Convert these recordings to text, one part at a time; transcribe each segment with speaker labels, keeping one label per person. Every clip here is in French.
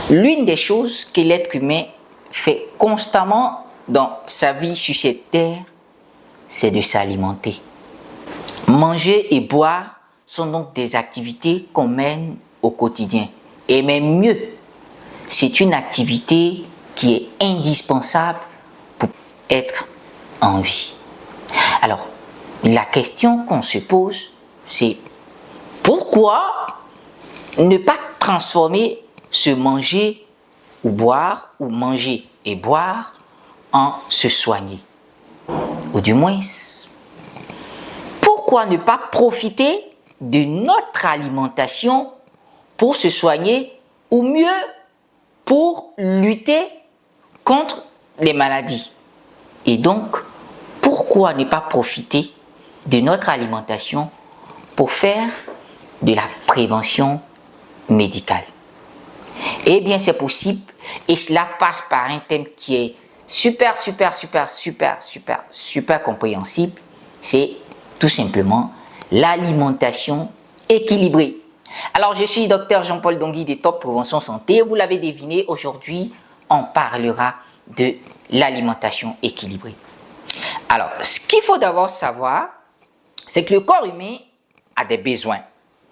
Speaker 1: L'une des choses que l'être humain fait constamment dans sa vie sur cette terre, c'est de s'alimenter. Manger et boire sont donc des activités qu'on mène au quotidien. Et même mieux, c'est une activité qui est indispensable pour être en vie. Alors, la question qu'on se pose, c'est pourquoi ne pas transformer ce manger ou manger et boire en se soigner? Ou du moins, pourquoi ne pas profiter de notre alimentation pour se soigner ou mieux pour lutter contre les maladies? Et donc, pourquoi ne pas profiter de notre alimentation pour faire de la prévention médicale? Eh bien, c'est possible et cela passe par un thème qui est super compréhensible. C'est tout simplement l'alimentation équilibrée. Alors, je suis Dr Jean-Paul Dongui de Top Prévention Santé. Vous l'avez deviné, aujourd'hui, on parlera de l'alimentation équilibrée. Alors, ce qu'il faut d'abord savoir, c'est que le corps humain a des besoins.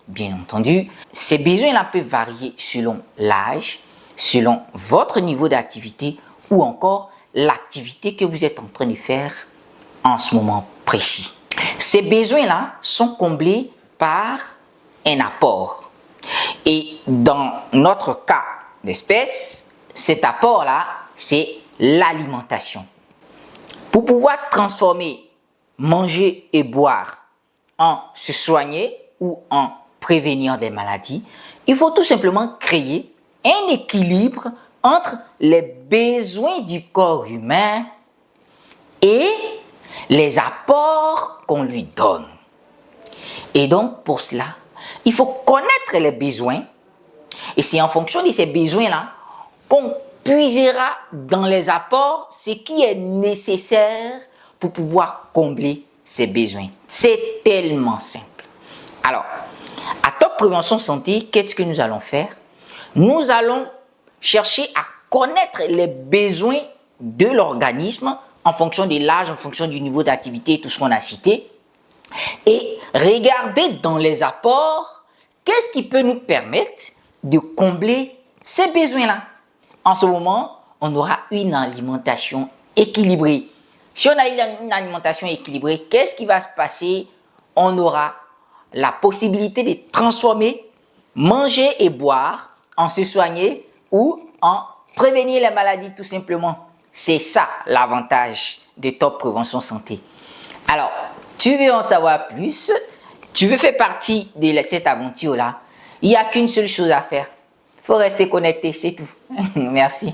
Speaker 1: Bien entendu, ces besoins-là peuvent varier selon l'âge, selon votre niveau d'activité ou encore l'activité que vous êtes en train de faire en ce moment précis. Ces besoins-là sont comblés par un apport. Et dans notre cas d'espèce, cet apport-là, c'est l'alimentation. Pour pouvoir transformer manger et boire en se soigner ou en prévenir des maladies, il faut tout simplement créer un équilibre entre les besoins du corps humain et les apports qu'on lui donne. Et donc, pour cela, il faut connaître les besoins et c'est en fonction de ces besoins-là qu'on puisera dans les apports ce qui est nécessaire pour pouvoir combler ces besoins. C'est tellement simple. Alors, à Top Prévention Santé, qu'est-ce que nous allons faire? Nous allons chercher à connaître les besoins de l'organisme en fonction de l'âge, en fonction du niveau d'activité, tout ce qu'on a cité, et regarder dans les apports qu'est-ce qui peut nous permettre de combler ces besoins-là. En ce moment, on aura une alimentation équilibrée. Si on a une alimentation équilibrée, qu'est-ce qui va se passer? On aura la possibilité de transformer manger et boire en se soigner ou en prévenir les maladies tout simplement. C'est ça l'avantage de Top Prévention Santé. Alors, tu veux en savoir plus? Tu veux faire partie de cette aventure-là? Il n'y a qu'une seule chose à faire. Il faut rester connecté, c'est tout. Merci.